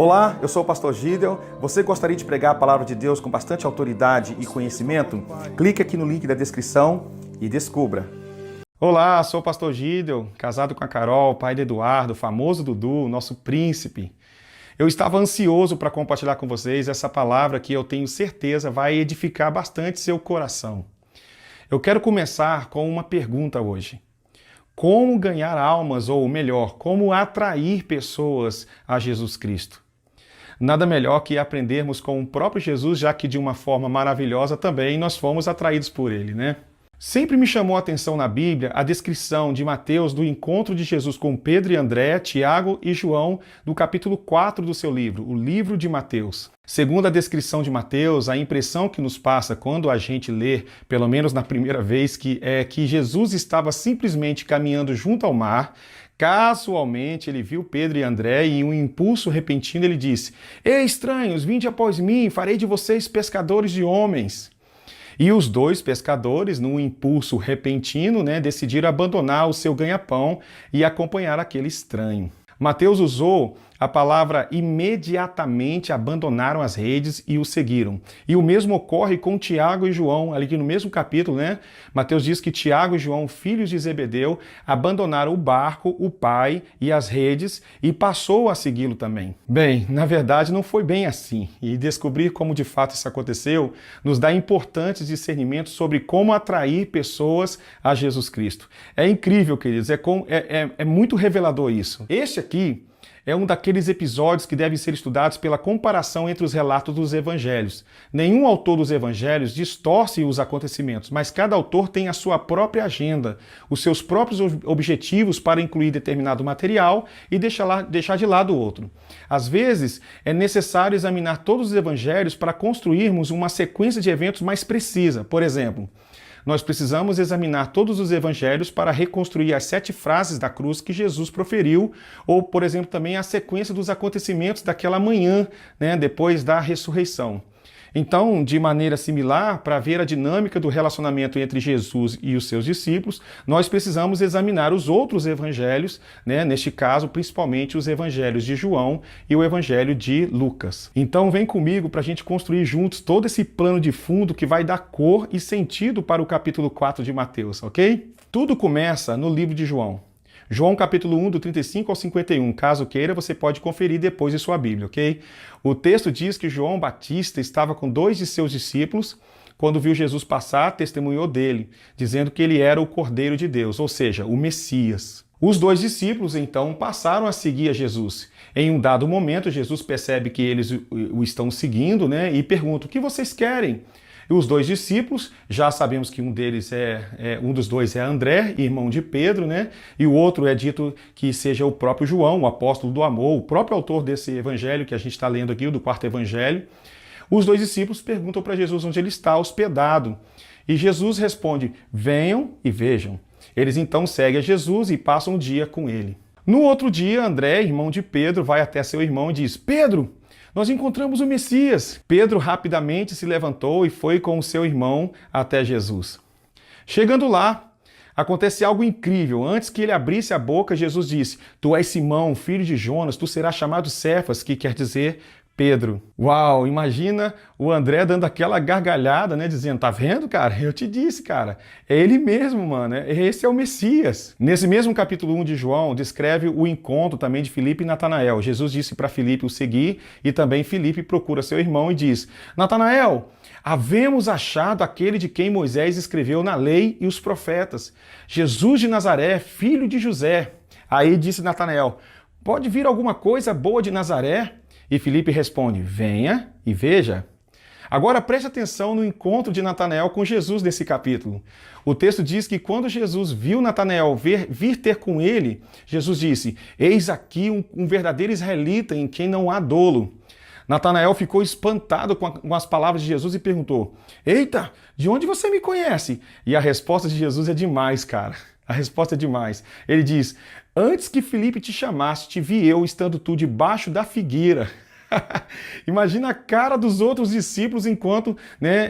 Olá, eu sou o pastor Gideon. Você gostaria de pregar a palavra de Deus com bastante autoridade e conhecimento? Clique aqui no link da descrição e descubra. Olá, sou o pastor Gideon, casado com a Carol, pai de Eduardo, famoso Dudu, nosso príncipe. Eu estava ansioso para compartilhar com vocês essa palavra que eu tenho certeza vai edificar bastante seu coração. Eu quero começar com uma pergunta hoje. Como ganhar almas, ou melhor, como atrair pessoas a Jesus Cristo? Nada melhor que aprendermos com o próprio Jesus, já que de uma forma maravilhosa também nós fomos atraídos por ele, né? Sempre me chamou a atenção na Bíblia a descrição de Mateus do encontro de Jesus com Pedro e André, Tiago e João, no capítulo 4 do seu livro, o livro de Mateus. Segundo a descrição de Mateus, a impressão que nos passa quando a gente lê, pelo menos na primeira vez, é que Jesus estava simplesmente caminhando junto ao mar. Casualmente, ele viu Pedro e André e em um impulso repentino ele disse: "Ei, estranhos, vinde após mim, farei de vocês pescadores de homens." E os dois pescadores, num impulso repentino, decidiram abandonar o seu ganha-pão e acompanhar aquele estranho. Mateus usou a palavra imediatamente, abandonaram as redes e o seguiram. E o mesmo ocorre com Tiago e João, ali no mesmo capítulo, Mateus diz que Tiago e João, filhos de Zebedeu, abandonaram o barco, o pai e as redes e passou a segui-lo também. Bem, na verdade não foi bem assim. E descobrir como de fato isso aconteceu nos dá importantes discernimentos sobre como atrair pessoas a Jesus Cristo. É incrível, queridos, é muito revelador isso. Este aqui é um daqueles episódios que devem ser estudados pela comparação entre os relatos dos evangelhos. Nenhum autor dos evangelhos distorce os acontecimentos, mas cada autor tem a sua própria agenda, os seus próprios objetivos para incluir determinado material e deixar de lado outro. Às vezes, é necessário examinar todos os evangelhos para construirmos uma sequência de eventos mais precisa. Por exemplo, nós precisamos examinar todos os evangelhos para reconstruir as 7 frases da cruz que Jesus proferiu, ou, por exemplo, também a sequência dos acontecimentos daquela manhã, depois da ressurreição. Então, de maneira similar, para ver a dinâmica do relacionamento entre Jesus e os seus discípulos, nós precisamos examinar os outros evangelhos, neste caso, principalmente os evangelhos de João e o evangelho de Lucas. Então, vem comigo para a gente construir juntos todo esse plano de fundo que vai dar cor e sentido para o capítulo 4 de Mateus, ok? Tudo começa no livro de João. João capítulo 1, do 35 ao 51. Caso queira, você pode conferir depois em sua Bíblia, ok? O texto diz que João Batista estava com 2 de seus discípulos. Quando viu Jesus passar, testemunhou dele, dizendo que ele era o Cordeiro de Deus, ou seja, o Messias. Os 2 discípulos, então, passaram a seguir a Jesus. Em um dado momento, Jesus percebe que eles o estão seguindo, e pergunta: "O que vocês querem?" E os 2 discípulos, já sabemos que um dos dois é André, irmão de Pedro, e o outro é dito que seja o próprio João, o apóstolo do amor, o próprio autor desse evangelho que a gente está lendo aqui, do 4º evangelho. Os 2 discípulos perguntam para Jesus onde ele está hospedado. E Jesus responde: "Venham e vejam." Eles então seguem a Jesus e passam o dia com ele. No outro dia, André, irmão de Pedro, vai até seu irmão e diz: "Pedro, nós encontramos o Messias." Pedro rapidamente se levantou e foi com o seu irmão até Jesus. Chegando lá, acontece algo incrível. Antes que ele abrisse a boca, Jesus disse: "Tu és Simão, filho de Jonas, tu serás chamado Cefas", que quer dizer Pedro. Uau, imagina o André dando aquela gargalhada, dizendo: "Tá vendo, cara? Eu te disse, cara. É ele mesmo, mano. Esse é o Messias." Nesse mesmo capítulo 1 de João, descreve o encontro também de Filipe e Natanael. Jesus disse para Filipe o seguir e também Filipe procura seu irmão e diz: "Natanael, havemos achado aquele de quem Moisés escreveu na lei e os profetas, Jesus de Nazaré, filho de José." Aí disse Natanael: "Pode vir alguma coisa boa de Nazaré?" E Filipe responde: "Venha e veja." Agora preste atenção no encontro de Natanael com Jesus nesse capítulo. O texto diz que quando Jesus viu Natanael vir ter com ele, Jesus disse: "Eis aqui um verdadeiro israelita em quem não há dolo." Natanael ficou espantado com as palavras de Jesus e perguntou: "Eita, de onde você me conhece?" E a resposta de Jesus é demais, cara. A resposta é demais. Ele diz: "Antes que Filipe te chamasse, te vi eu estando tu debaixo da figueira." Imagina a cara dos outros discípulos enquanto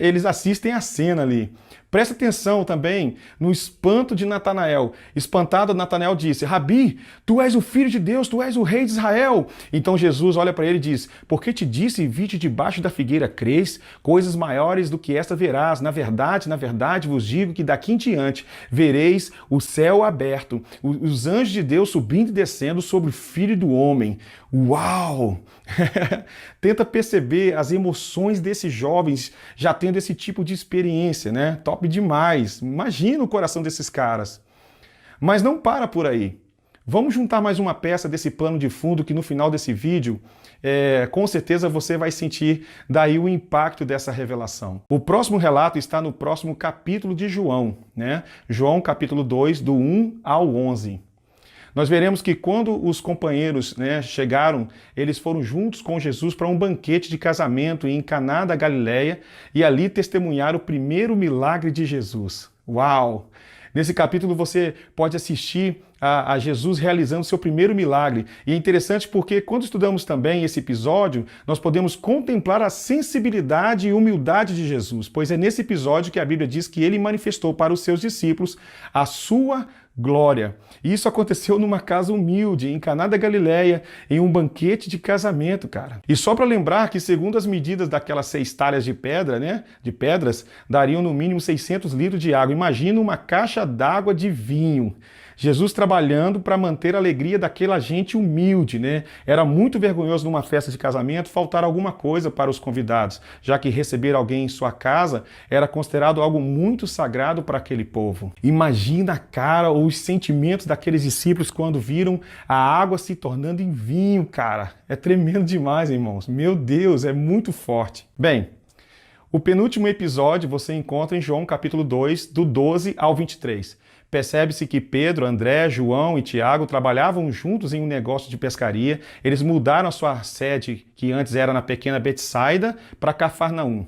eles assistem a cena ali. Presta atenção também no espanto de Natanael. Espantado, Natanael disse: Rabi, tu és o Filho de Deus, tu és o Rei de Israel. Então Jesus olha para ele e diz: por que te disse, vite debaixo da figueira, crês? Coisas maiores do que esta verás. Na verdade, vos digo que daqui em diante vereis o céu aberto, os anjos de Deus subindo e descendo sobre o Filho do Homem. Uau! Tenta perceber as emoções desses jovens já tendo esse tipo de experiência, né? Top demais. Imagina o coração desses caras. Mas não para por aí. Vamos juntar mais uma peça desse plano de fundo que no final desse vídeo, com certeza você vai sentir daí o impacto dessa revelação. O próximo relato está no próximo capítulo de João, né? João capítulo 2, do 1 ao 11. Nós veremos que quando os companheiros, chegaram, eles foram juntos com Jesus para um banquete de casamento em Caná da Galileia e ali testemunharam o primeiro milagre de Jesus. Uau! Nesse capítulo você pode assistir a Jesus realizando seu primeiro milagre. E é interessante porque quando estudamos também esse episódio, nós podemos contemplar a sensibilidade e humildade de Jesus, pois é nesse episódio que a Bíblia diz que ele manifestou para os seus discípulos a sua glória. E isso aconteceu numa casa humilde, em Caná da Galileia, em um banquete de casamento, cara. E só para lembrar que, segundo as medidas daquelas 6 talhas de pedra, de pedras, dariam no mínimo 600 litros de água. Imagina uma caixa d'água de vinho. Jesus trabalhando para manter a alegria daquela gente humilde, né? Era muito vergonhoso numa festa de casamento faltar alguma coisa para os convidados, já que receber alguém em sua casa era considerado algo muito sagrado para aquele povo. Imagina a cara ou os sentimentos daqueles discípulos quando viram a água se tornando em vinho, cara. É tremendo demais, irmãos. Meu Deus, é muito forte. Bem, o penúltimo episódio você encontra em João capítulo 2, do 12 ao 23. Percebe-se que Pedro, André, João e Tiago trabalhavam juntos em um negócio de pescaria. Eles mudaram a sua sede, que antes era na pequena Betsaida, para Cafarnaum.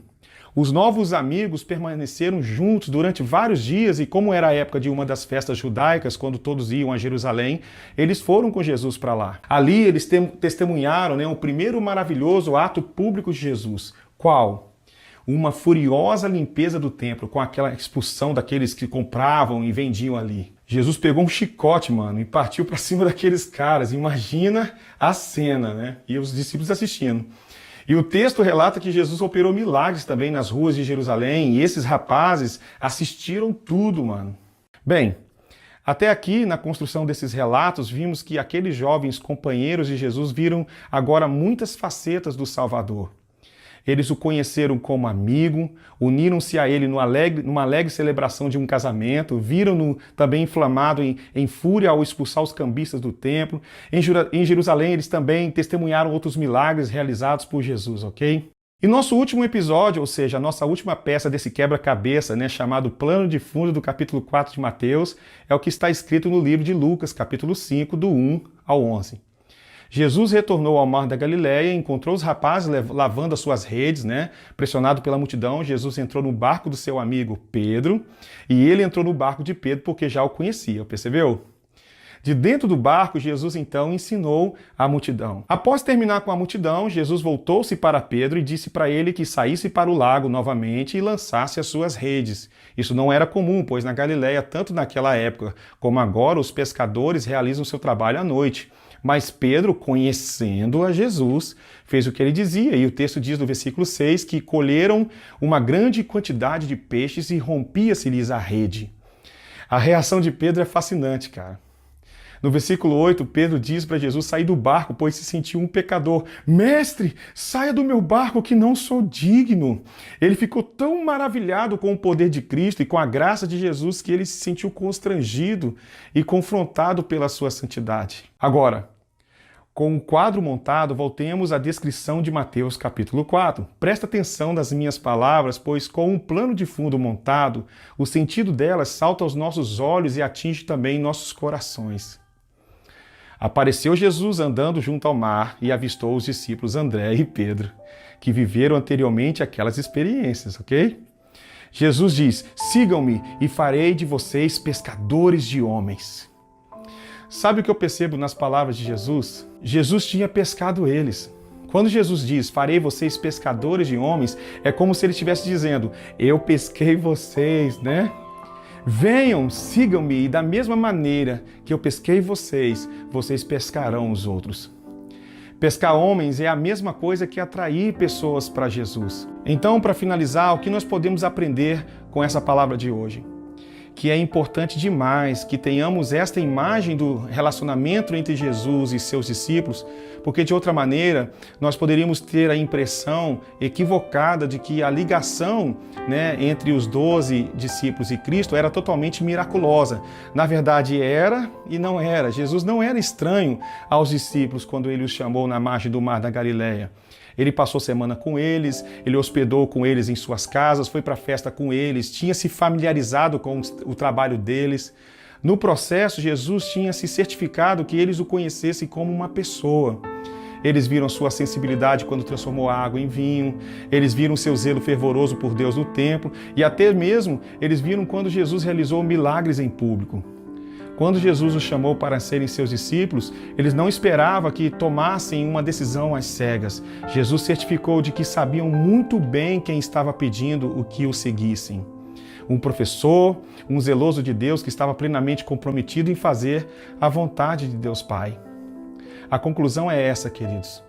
Os novos amigos permaneceram juntos durante vários dias e, como era a época de uma das festas judaicas, quando todos iam a Jerusalém, eles foram com Jesus para lá. Ali eles testemunharam o primeiro maravilhoso ato público de Jesus. Qual? Uma furiosa limpeza do templo, com aquela expulsão daqueles que compravam e vendiam ali. Jesus pegou um chicote, mano, e partiu para cima daqueles caras. Imagina a cena, né? E os discípulos assistindo. E o texto relata que Jesus operou milagres também nas ruas de Jerusalém, e esses rapazes assistiram tudo, mano. Bem, até aqui, na construção desses relatos, vimos que aqueles jovens companheiros de Jesus viram agora muitas facetas do Salvador. Eles o conheceram como amigo, uniram-se a ele numa alegre celebração de um casamento, viram-no também inflamado em fúria ao expulsar os cambistas do templo. Em Jerusalém, eles também testemunharam outros milagres realizados por Jesus, ok? E nosso último episódio, ou seja, a nossa última peça desse quebra-cabeça, chamado Plano de Fundo do capítulo 4 de Mateus, é o que está escrito no livro de Lucas, capítulo 5, do 1 ao 11. Jesus retornou ao mar da Galileia e encontrou os rapazes lavando as suas redes, Pressionado pela multidão, Jesus entrou no barco do seu amigo Pedro e ele entrou no barco de Pedro porque já o conhecia, percebeu? De dentro do barco, Jesus então ensinou a multidão. Após terminar com a multidão, Jesus voltou-se para Pedro e disse para ele que saísse para o lago novamente e lançasse as suas redes. Isso não era comum, pois na Galileia, tanto naquela época como agora, os pescadores realizam seu trabalho à noite. Mas Pedro, conhecendo a Jesus, fez o que ele dizia. E o texto diz no versículo 6 que colheram uma grande quantidade de peixes e rompia-se-lhes a rede. A reação de Pedro é fascinante, cara. No versículo 8, Pedro diz para Jesus sair do barco, pois se sentiu um pecador. Mestre, saia do meu barco que não sou digno. Ele ficou tão maravilhado com o poder de Cristo e com a graça de Jesus que ele se sentiu constrangido e confrontado pela sua santidade. Agora, com o quadro montado, voltemos à descrição de Mateus capítulo 4. Presta atenção nas minhas palavras, pois com um plano de fundo montado, o sentido delas salta aos nossos olhos e atinge também nossos corações. Apareceu Jesus andando junto ao mar e avistou os discípulos André e Pedro, que viveram anteriormente aquelas experiências, ok? Jesus diz: sigam-me e farei de vocês pescadores de homens. Sabe o que eu percebo nas palavras de Jesus? Jesus tinha pescado eles. Quando Jesus diz, farei vocês pescadores de homens, é como se ele estivesse dizendo, eu pesquei vocês, né? Venham, sigam-me e da mesma maneira que eu pesquei vocês, vocês pescarão os outros. Pescar homens é a mesma coisa que atrair pessoas para Jesus. Então, para finalizar, o que nós podemos aprender com essa palavra de hoje? Que é importante demais que tenhamos esta imagem do relacionamento entre Jesus e seus discípulos, porque de outra maneira nós poderíamos ter a impressão equivocada de que a ligação, entre os 12 discípulos e Cristo era totalmente miraculosa. Na verdade era e não era. Jesus não era estranho aos discípulos quando ele os chamou na margem do mar da Galileia. Ele passou semana com eles, ele hospedou com eles em suas casas, foi para a festa com eles, tinha se familiarizado com o trabalho deles. No processo, Jesus tinha se certificado que eles o conhecessem como uma pessoa. Eles viram sua sensibilidade quando transformou a água em vinho, eles viram seu zelo fervoroso por Deus no templo e até mesmo eles viram quando Jesus realizou milagres em público. Quando Jesus os chamou para serem seus discípulos, eles não esperavam que tomassem uma decisão às cegas. Jesus certificou de que sabiam muito bem quem estava pedindo o que o seguissem. Um professor, um zeloso de Deus que estava plenamente comprometido em fazer a vontade de Deus Pai. A conclusão é essa, queridos.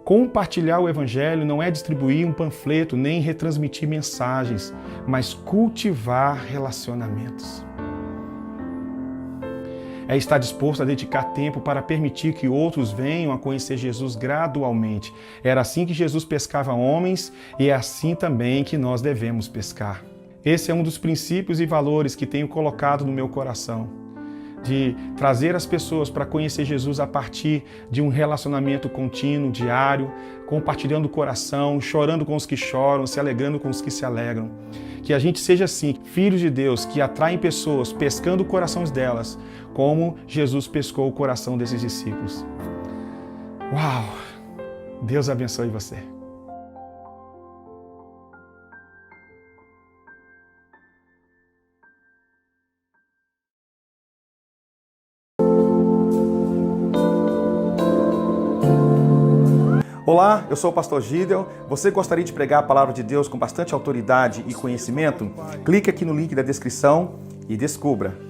Compartilhar o Evangelho não é distribuir um panfleto nem retransmitir mensagens, mas cultivar relacionamentos. É estar disposto a dedicar tempo para permitir que outros venham a conhecer Jesus gradualmente. Era assim que Jesus pescava homens e é assim também que nós devemos pescar. Esse é um dos princípios e valores que tenho colocado no meu coração, de trazer as pessoas para conhecer Jesus a partir de um relacionamento contínuo, diário, compartilhando o coração, chorando com os que choram, se alegrando com os que se alegram. Que a gente seja assim, filhos de Deus, que atraem pessoas, pescando corações delas, como Jesus pescou o coração desses discípulos. Uau! Deus abençoe você. Olá, eu sou o pastor Gideon. Você gostaria de pregar a palavra de Deus com bastante autoridade e conhecimento? Clique aqui no link da descrição e descubra.